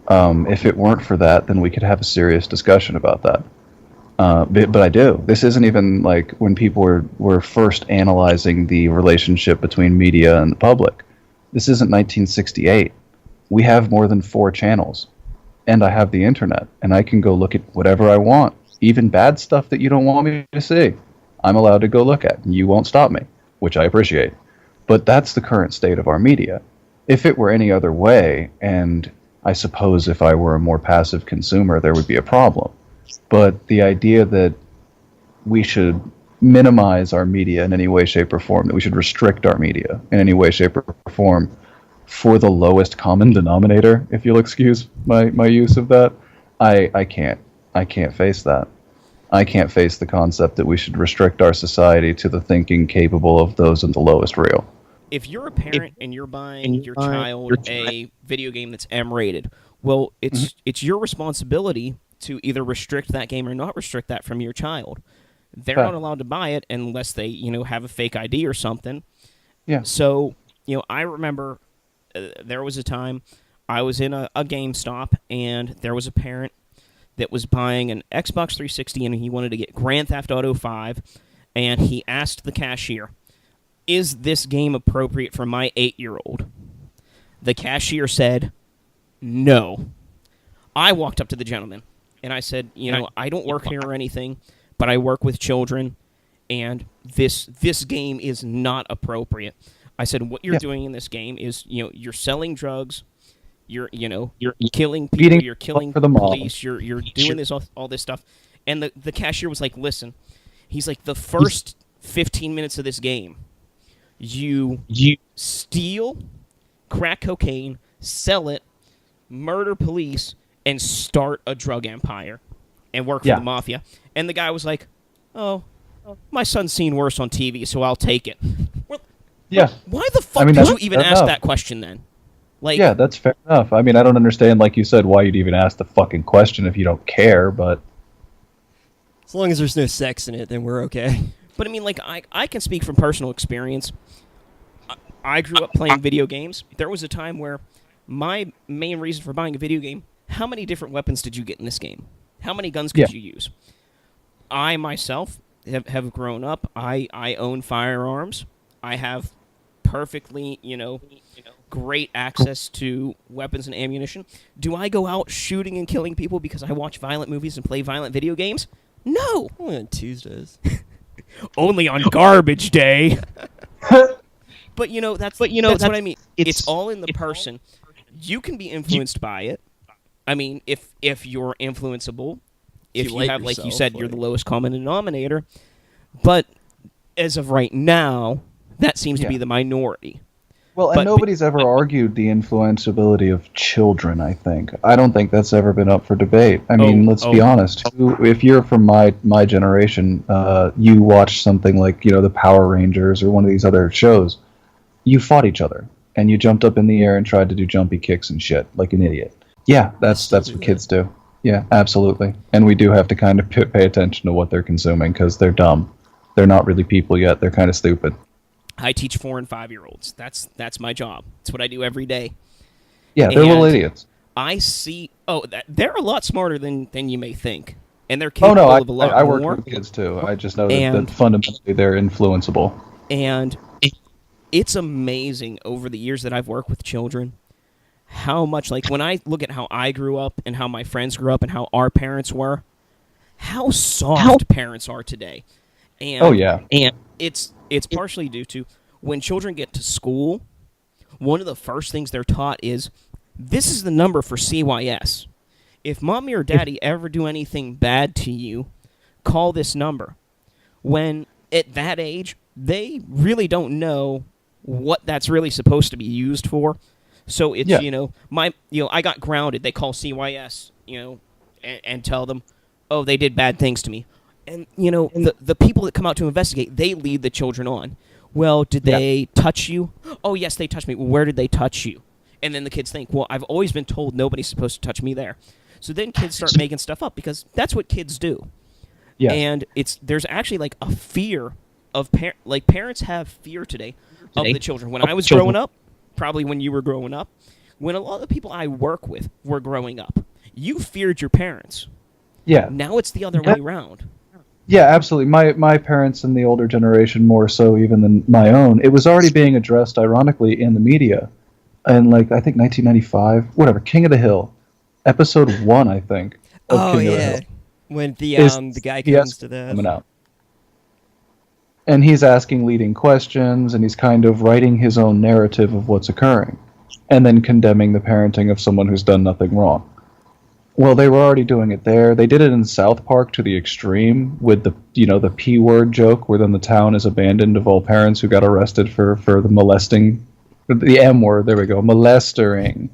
If it weren't for that, then we could have a serious discussion about that. But I do. This isn't even like when people were first analyzing the relationship between media and the public. This isn't 1968. We have more than 4 channels, and I have the internet, and I can go look at whatever I want, even bad stuff that you don't want me to see. I'm allowed to go look at, and you won't stop me, which I appreciate. But that's the current state of our media. If it were any other way, and I suppose if I were a more passive consumer, there would be a problem. But the idea that we should minimize our media in any way, shape, or form, that we should restrict our media in any way, shape, or form for the lowest common denominator, if you'll excuse my use of that, I can't face that. I can't face the concept that we should restrict our society to the thinking capable of those in the lowest reel. If you're a parent and you're buying your child a video game that's M-rated, well, it's your responsibility to either restrict that game or not restrict that from your child. They're not allowed to buy it unless they, have a fake ID or something. Yeah. So, I remember there was a time I was in a GameStop, and there was a parent that was buying an Xbox 360, and he wanted to get Grand Theft Auto 5, and he asked the cashier, "Is this game appropriate for my 8-year-old?" The cashier said, "No." I walked up to the gentleman, and I said, I don't work here or anything, but I work with children, and this game is not appropriate. I said, what you're doing in this game is, you're selling drugs, you're killing people, you're killing police, you're doing all this stuff. And the cashier was like, listen, he's like, the first 15 minutes of this game, you steal crack cocaine, sell it, murder police, and start a drug empire and work for the mafia. And the guy was like, oh, my son's seen worse on TV, so I'll take it. Well, why the fuck did you even ask that question then? Yeah, that's fair enough. I mean, I don't understand, like you said, why you'd even ask the fucking question if you don't care, but... As long as there's no sex in it, then we're okay. But I mean, like, I can speak from personal experience. I grew up playing video games. There was a time where my main reason for buying a video game, how many different weapons did you get in this game? How many guns could you use? I, myself, have grown up. I own firearms. I have perfectly, great access to weapons and ammunition. Do I go out shooting and killing people because I watch violent movies and play violent video games? No! Only on Tuesdays. Only on garbage day. But, that's what I mean. It's all in the person. You can be influenced by it. I mean, if you're influenceable, if you have, like you said, you're the lowest common denominator. But as of right now, that seems to be the minority. Well, and nobody's ever argued the influenceability of children, I think. I don't think that's ever been up for debate. I mean, let's be honest. If you're from my generation, you watch something like, the Power Rangers or one of these other shows, you fought each other, and you jumped up in the air and tried to do jumpy kicks and shit, like an idiot. Yeah, that's what kids do. Yeah, absolutely. And we do have to kind of pay attention to what they're consuming, because they're dumb. They're not really people yet. They're kind of stupid. I teach 4- and 5-year-olds. That's my job. It's what I do every day. Yeah, they're little idiots. I see... they're a lot smarter than you may think. And they're capable of a lot more. I work with kids, too. I just know that fundamentally they're influenceable. And it's amazing over the years that I've worked with children how much, like, when I look at how I grew up and how my friends grew up and how our parents were, how soft parents are today. And, and it's partially due to when children get to school, one of the first things they're taught is, this is the number for CYS. If mommy or daddy ever do anything bad to you, call this number. When at that age, they really don't know what that's really supposed to be used for. So it's, I got grounded. They call CYS, and tell them, oh, they did bad things to me. And, the people that come out to investigate, they lead the children on. Well, did they touch you? Oh, yes, they touched me. Well, where did they touch you? And then the kids think, well, I've always been told nobody's supposed to touch me there. So then kids start making stuff up because that's what kids do. Yeah. And there's actually like a fear of parents have fear today of the children. When I was growing up, probably when you were growing up, when a lot of the people I work with were growing up, you feared your parents. Yeah. Now it's the other way around. Yeah, absolutely. My parents and the older generation more so even than my own, it was already being addressed, ironically, in the media. And, I think 1995, whatever, King of the Hill, episode 1, I think, of King of the Hill. When the guy comes to that. Coming out. And he's asking leading questions, and he's kind of writing his own narrative of what's occurring, and then condemning the parenting of someone who's done nothing wrong. Well, they were already doing it there. They did it in South Park to the extreme with the P word joke, where then the town is abandoned of all parents who got arrested for the molesting, the M word. There we go, molestering.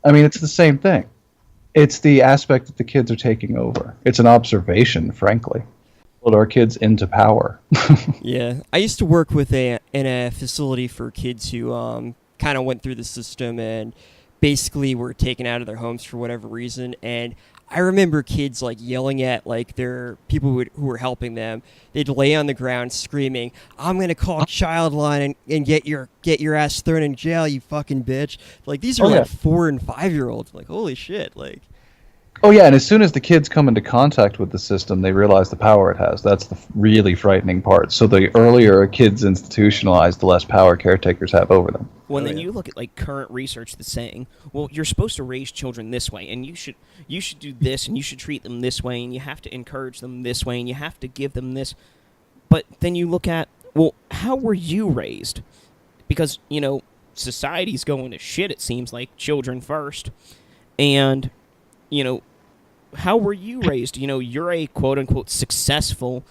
I mean, it's the same thing. It's the aspect that the kids are taking over. It's an observation, frankly. Put our kids into power. Yeah, I used to work with in a facility for kids who kind of went through the system and basically were taken out of their homes for whatever reason. And I remember kids like yelling at like their people who were helping them. They'd lay on the ground screaming, "I'm gonna call Childline and get your ass thrown in jail, you fucking bitch!" Like these are like 4 and 5-year-olds. Like holy shit, like. Oh yeah, and as soon as the kids come into contact with the system, they realize the power it has. That's the really frightening part. So the earlier a kid's institutionalized, the less power caretakers have over them. Well, then you look at like current research that's saying, well, you're supposed to raise children this way, and you should do this, and you should treat them this way, and you have to encourage them this way, and you have to give them this. But then you look at, well, how were you raised? Because society's going to shit. It seems like children first, and how were you raised? You're a quote-unquote successful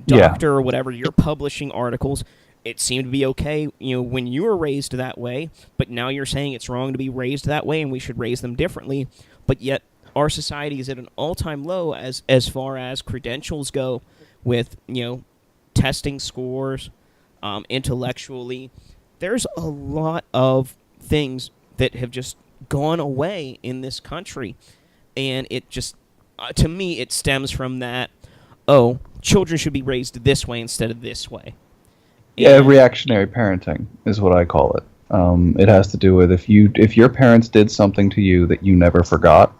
doctor or whatever. You're publishing articles. It seemed to be okay, when you were raised that way, but now you're saying it's wrong to be raised that way and we should raise them differently. But yet our society is at an all-time low as far as credentials go with, testing scores, intellectually. There's a lot of things that have just gone away in this country. And it just, to me, it stems from that, children should be raised this way instead of this way. Yeah, reactionary parenting is what I call it. It has to do with if your parents did something to you that you never forgot,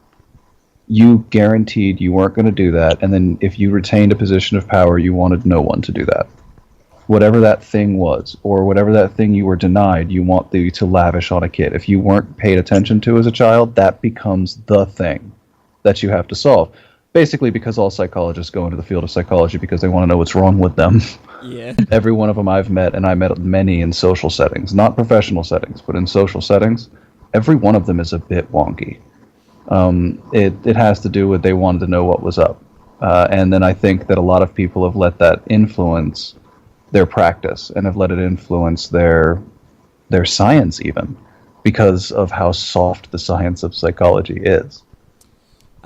you guaranteed you weren't going to do that, and then if you retained a position of power, you wanted no one to do that. Whatever that thing was, or whatever that thing you were denied, you want to lavish on a kid. If you weren't paid attention to as a child, that becomes the thing that you have to solve. Basically because all psychologists go into the field of psychology because they want to know what's wrong with them. Yeah. Every one of them I've met, and I met many in social settings, not professional settings, but in social settings, every one of them is a bit wonky. It has to do with they wanted to know what was up. And then I think that a lot of people have let that influence their practice and have let it influence their science even because of how soft the science of psychology is.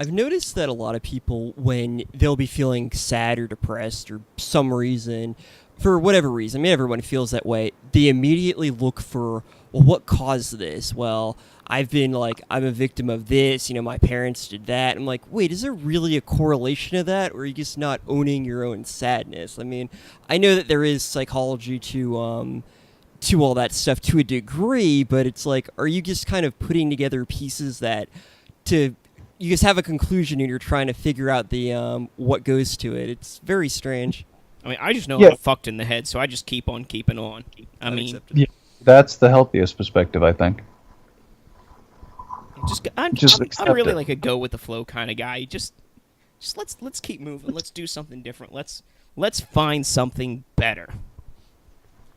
I've noticed that a lot of people, when they'll be feeling sad or depressed or some reason, for whatever reason, I mean, everyone feels that way, they immediately look for, well, what caused this? Well, I'm a victim of this, my parents did that. I'm like, wait, is there really a correlation to that, or are you just not owning your own sadness? I mean, I know that there is psychology to all that stuff to a degree, but it's like, are you just kind of putting together pieces you just have a conclusion and you're trying to figure out the what goes to it. It's very strange. I mean, I just know I'm fucked in the head, so I just keep on keeping on. That's the healthiest perspective, I think. I'm really like a go with the flow kind of guy. Just let's keep moving. Let's do something different. Let's find something better.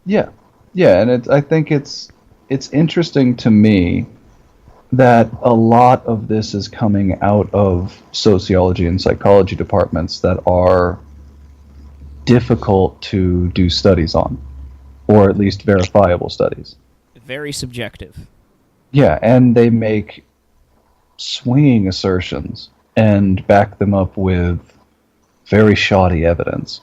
Yeah, and I think it's interesting to me that a lot of this is coming out of sociology and psychology departments that are difficult to do studies on, or at least verifiable studies. Very subjective. Yeah, and they make swinging assertions and back them up with very shoddy evidence.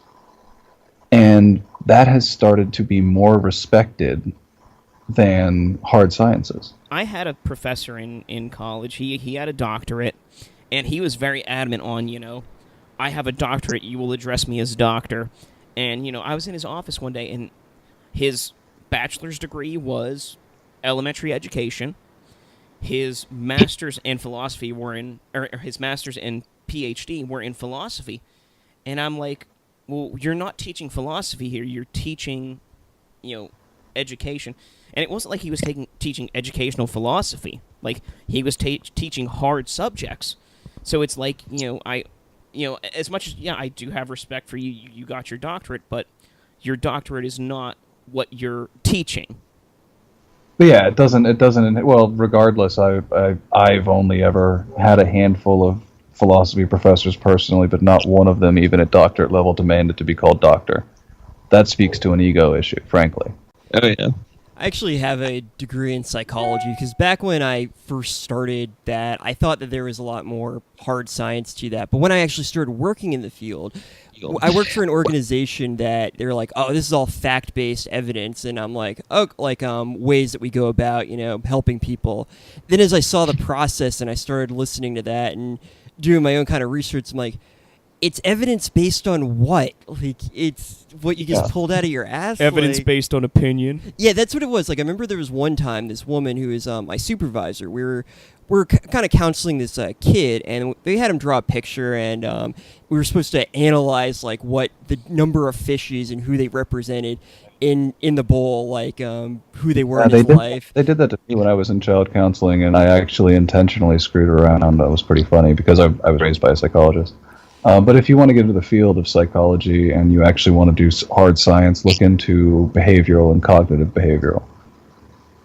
And that has started to be more respected than hard sciences. I had a professor in college. He had a doctorate, and he was very adamant on, I have a doctorate, you will address me as doctor. And, I was in his office one day, and his bachelor's degree was elementary education. His master's and philosophy his master's and PhD were in philosophy. And I'm like, well, you're not teaching philosophy here. You're teaching, education. And it wasn't like he was teaching educational philosophy. Like, he was teaching hard subjects. So it's like, as much as, I do have respect for you, you got your doctorate, but, your doctorate is not what you're teaching. But yeah, it doesn't. Well, regardless, I've only ever had a handful of philosophy professors personally, but not one of them, even at doctorate level, demanded to be called doctor. That speaks to an ego issue, frankly. Oh yeah. I actually have a degree in psychology because back when I first started that, I thought that there was a lot more hard science to that. But when I actually started working in the field, I worked for an organization that they're like, oh, this is all fact-based evidence, and I'm like, oh, like ways that we go about, helping people. Then as I saw the process and I started listening to that and doing my own kind of research, I'm like, it's evidence based on what? Like, it's what you just pulled out of your ass? Evidence based on opinion. Yeah, that's what it was. Like, I remember there was one time this woman who is my supervisor. We were kind of counseling this kid, and they had him draw a picture, and we were supposed to analyze, like, what the number of fishes and who they represented in the bowl, like, who they were in his life. They did that to me when I was in child counseling, and I actually intentionally screwed around. That was pretty funny because I was raised by a psychologist. But if you want to get into the field of psychology and you actually want to do hard science, look into behavioral and cognitive behavioral.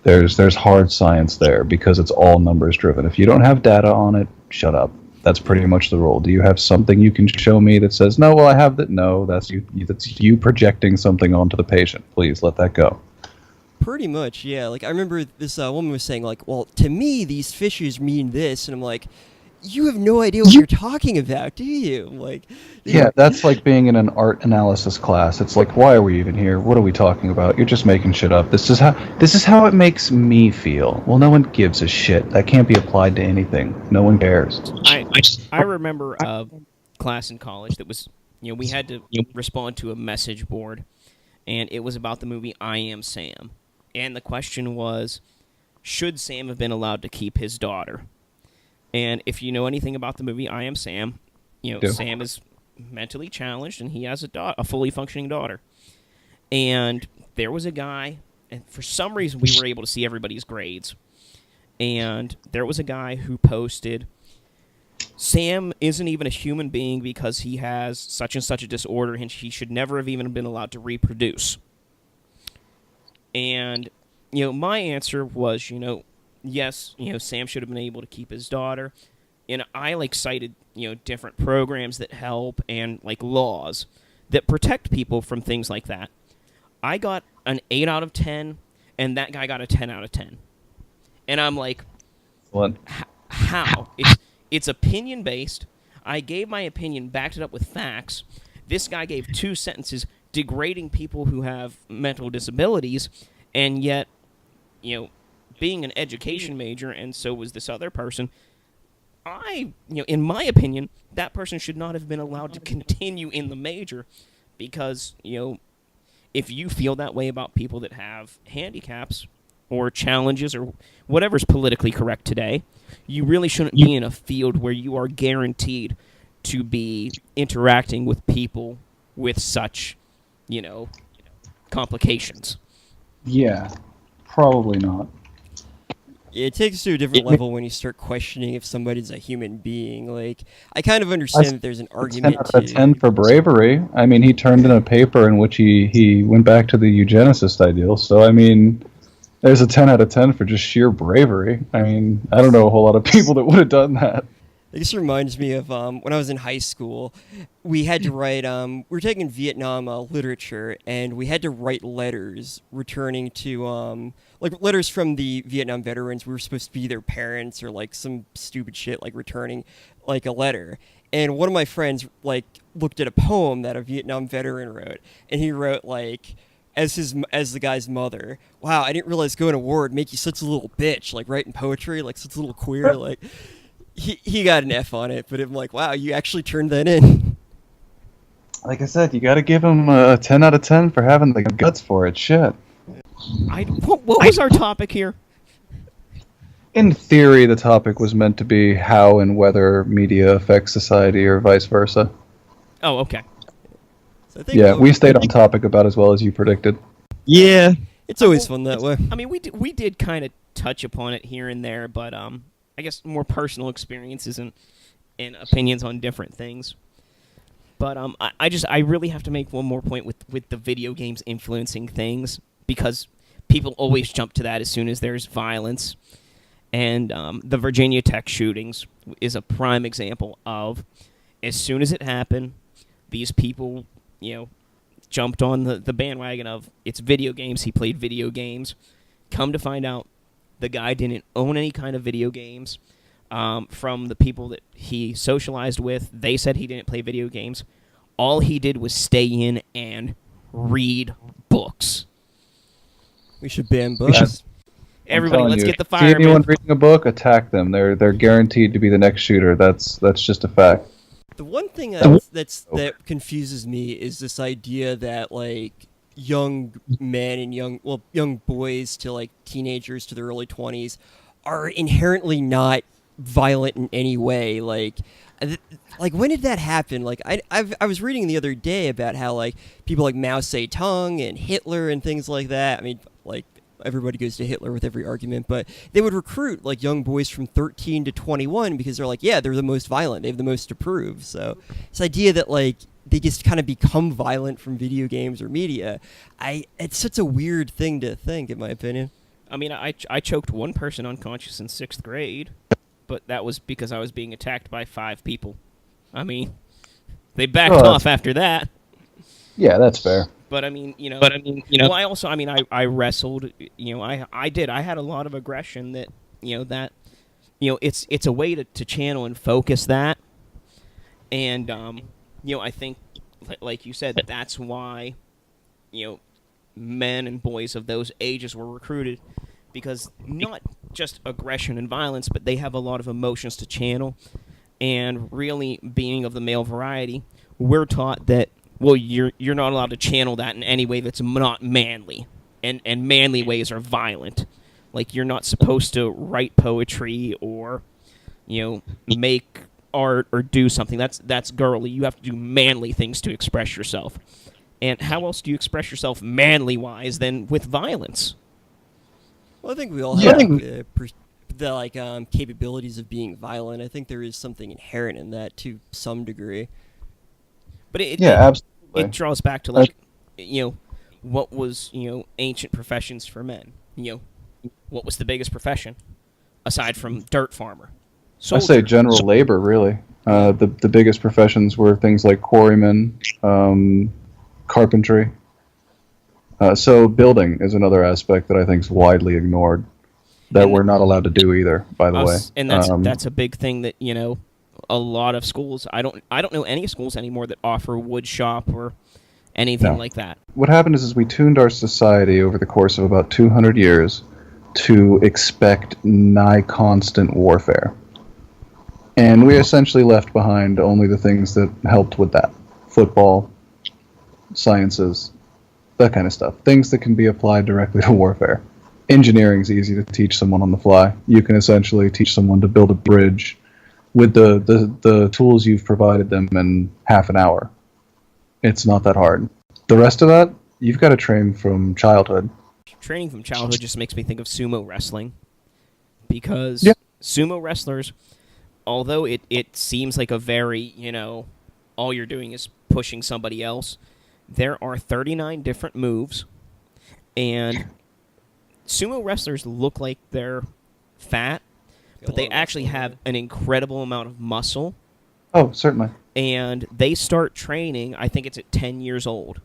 There's hard science there because it's all numbers driven. If you don't have data on it, shut up. That's pretty much the rule. Do you have something you can show me that says, no, well, I have that? No, that's you projecting something onto the patient. Please let that go. Pretty much, yeah. Like, I remember this woman was saying, like, well, to me, these fishes mean this. And I'm like, you have no idea what you're talking about, do you? Like, yeah, that's like being in an art analysis class. It's like, why are we even here? What are we talking about? You're just making shit up. This is how it makes me feel. Well, no one gives a shit. That can't be applied to anything. No one cares. I remember a class in college that was, we had to respond to a message board, and it was about the movie I Am Sam. And the question was, should Sam have been allowed to keep his daughter? And if you know anything about the movie I Am Sam, Sam is mentally challenged and he has a fully functioning daughter. And there was a guy, and for some reason we were able to see everybody's grades. And there was a guy who posted, Sam isn't even a human being because he has such and such a disorder and he should never have even been allowed to reproduce. And, my answer was, yes, Sam should have been able to keep his daughter. And I, cited, different programs that help and, laws that protect people from things like that. I got an 8 out of 10, and that guy got a 10 out of 10. And I'm like, what? How? It's opinion-based. I gave my opinion, backed it up with facts. This guy gave 2 sentences degrading people who have mental disabilities, and yet, being an education major, and so was this other person, in my opinion, that person should not have been allowed to continue in the major because, if you feel that way about people that have handicaps or challenges or whatever's politically correct today, you really shouldn't be in a field where you are guaranteed to be interacting with people with such, complications. Yeah, probably not. It takes it to a different level when you start questioning if somebody's a human being. Like, I kind of understand that there's an argument 10 out of 10 for bravery. I mean, he turned in a paper in which he went back to the eugenicist ideal. So, I mean, there's a 10 out of 10 for just sheer bravery. I mean, I don't know a whole lot of people that would have done that. This reminds me of when I was in high school, we had to write, we were taking Vietnam literature, and we had to write letters returning to, letters from the Vietnam veterans. We were supposed to be their parents or, some stupid shit, returning, a letter. And one of my friends, looked at a poem that a Vietnam veteran wrote, and he wrote, as the guy's mother, wow, I didn't realize going to war would make you such a little bitch, writing poetry, such a little queer, He got an F on it, but I'm like, wow, you actually turned that in. Like I said, you got to give him a 10 out of 10 for having the guts for it. Shit. What was our topic here? In theory, the topic was meant to be how and whether media affects society or vice versa. Oh, okay. So I think we stayed on topic about as well as you predicted. Yeah. It's always fun that way. I mean, we did kind of touch upon it here and there, but I guess more personal experiences and opinions on different things. But I really have to make one more point with the video games influencing things, because people always jump to that as soon as there's violence. And the Virginia Tech shootings is a prime example of, as soon as it happened, these people, jumped on the bandwagon of, it's video games, he played video games. Come to find out, the guy didn't own any kind of video games. From the people that he socialized with, they said he didn't play video games. All he did was stay in and read books. We should ban books. Everybody, let's get the See firemen. anyone reading a book, attack them. They're guaranteed to be the next shooter. That's just a fact. The one thing that confuses me is this idea that, like, young men and young boys to, like, teenagers to their early 20s are inherently not violent in any way. Like when did that happen? Like, I was reading the other day about how, like, people like Mao Zedong and Hitler and things like that. I mean, like, everybody goes to Hitler with every argument, but they would recruit, like, young boys from 13 to 21 because they're like, yeah, they're the most violent, they have the most to prove. So this idea that, like, they just kind of become violent from video games or media, it's such a weird thing to think, in my opinion. I mean, I choked one person unconscious in 6th grade, but that was because I was being attacked by 5 people. I mean, they backed off after that. Yeah, that's fair. But I mean, Well, I wrestled. I had a lot of aggression that, it's a way to channel and focus that. And I think, like you said, that's why, men and boys of those ages were recruited, because not just aggression and violence, but they have a lot of emotions to channel. And really, being of the male variety, we're taught that, well, you're not allowed to channel that in any way that's not manly, and manly ways are violent. Like, you're not supposed to write poetry or, make art or do something. That's girly. You have to do manly things to express yourself. And how else do you express yourself manly-wise than with violence? Well, I think we all have the capabilities of being violent. I think there is something inherent in that to some degree. But absolutely. It draws back to, like, what was, ancient professions for men? What was the biggest profession aside from dirt farmer? Soldier. I say general labor, really. The biggest professions were things like quarrymen, carpentry. So building is another aspect that I think is widely ignored, that we're not allowed to do either, by the way. And that's a big thing that, a lot of schools, I don't know any schools anymore that offer wood shop or anything like that. What happened is we tuned our society over the course of about 200 years to expect nigh constant warfare. And we essentially left behind only the things that helped with that. Football, sciences, that kind of stuff. Things that can be applied directly to warfare. Engineering's easy to teach someone on the fly. You can essentially teach someone to build a bridge with the tools you've provided them in half an hour. It's not that hard. The rest of that, you've got to train from childhood. Training from childhood just makes me think of sumo wrestling. Because sumo wrestlers, although it seems like a very, all you're doing is pushing somebody else, there are 39 different moves, and sumo wrestlers look like they're fat, but they actually have an incredible amount of muscle. Oh, certainly. And they start training, I think it's at 10 years old,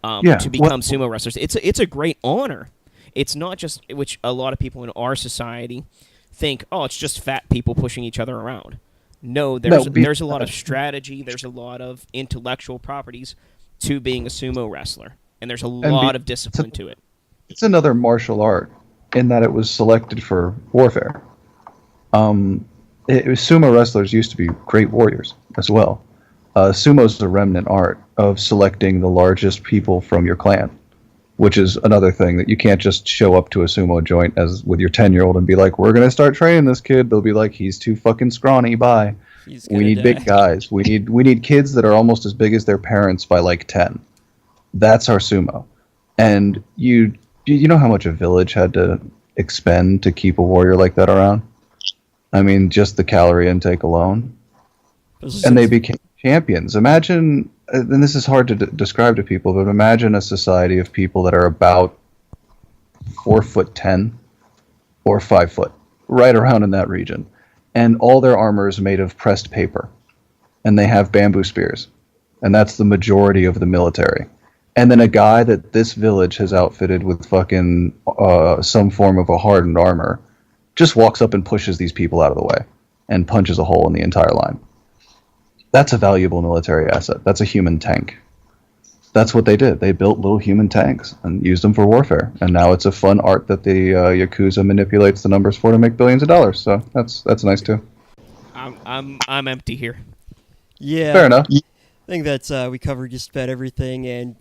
to become sumo wrestlers. It's a great honor. It's not just, which a lot of people in our society think, oh, it's just fat people pushing each other around. No, there's a lot of strategy, there's a lot of intellectual properties to being a sumo wrestler, and there's a lot of discipline to it. It's another martial art in that it was selected for warfare. Sumo wrestlers used to be great warriors as well. Sumo is a remnant art of selecting the largest people from your clan, which is another thing that you can't just show up to a sumo joint as with your 10-year-old and be like, we're going to start training this kid. They'll be like, he's too fucking scrawny, bye. We need big guys. We need kids that are almost as big as their parents by like 10. That's our sumo. And you know how much a village had to expend to keep a warrior like that around? I mean, just the calorie intake alone. And they became champions. Imagine, and this is hard to describe to people, but imagine a society of people that are about 4'10" or 5 foot, right around in that region, and all their armor is made of pressed paper, and they have bamboo spears, and that's the majority of the military. And then a guy that this village has outfitted with fucking some form of a hardened armor just walks up and pushes these people out of the way and punches a hole in the entire line. That's a valuable military asset. That's a human tank. That's what they did. They built little human tanks and used them for warfare. And now it's a fun art that the Yakuza manipulates the numbers for to make billions of dollars. So that's nice too. I'm empty here. Yeah. Fair enough. I think that's we covered just about everything, and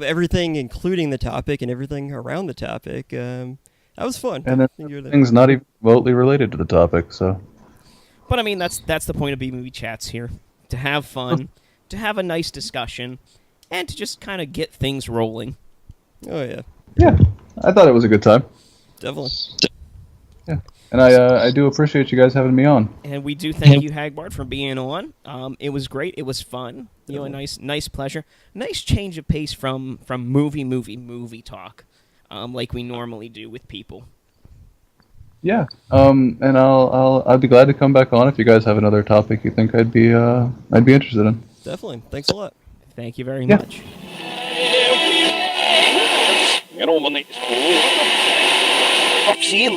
everything including the topic and everything around the topic. That was fun. And then things not even remotely related to the topic. So. But I mean, that's the point of B-Movie Chats here. To have fun, to have a nice discussion, and to just kind of get things rolling. Oh, yeah. Yeah, I thought it was a good time. Definitely. Yeah, and I do appreciate you guys having me on. And we do thank you, Hagbard, for being on. It was great. It was fun. You know, a nice pleasure. Nice change of pace from movie talk, like we normally do with people. Yeah, and I'd be glad to come back on if you guys have another topic you think I'd be interested in. Definitely. Thanks a lot. Thank you very much. Jag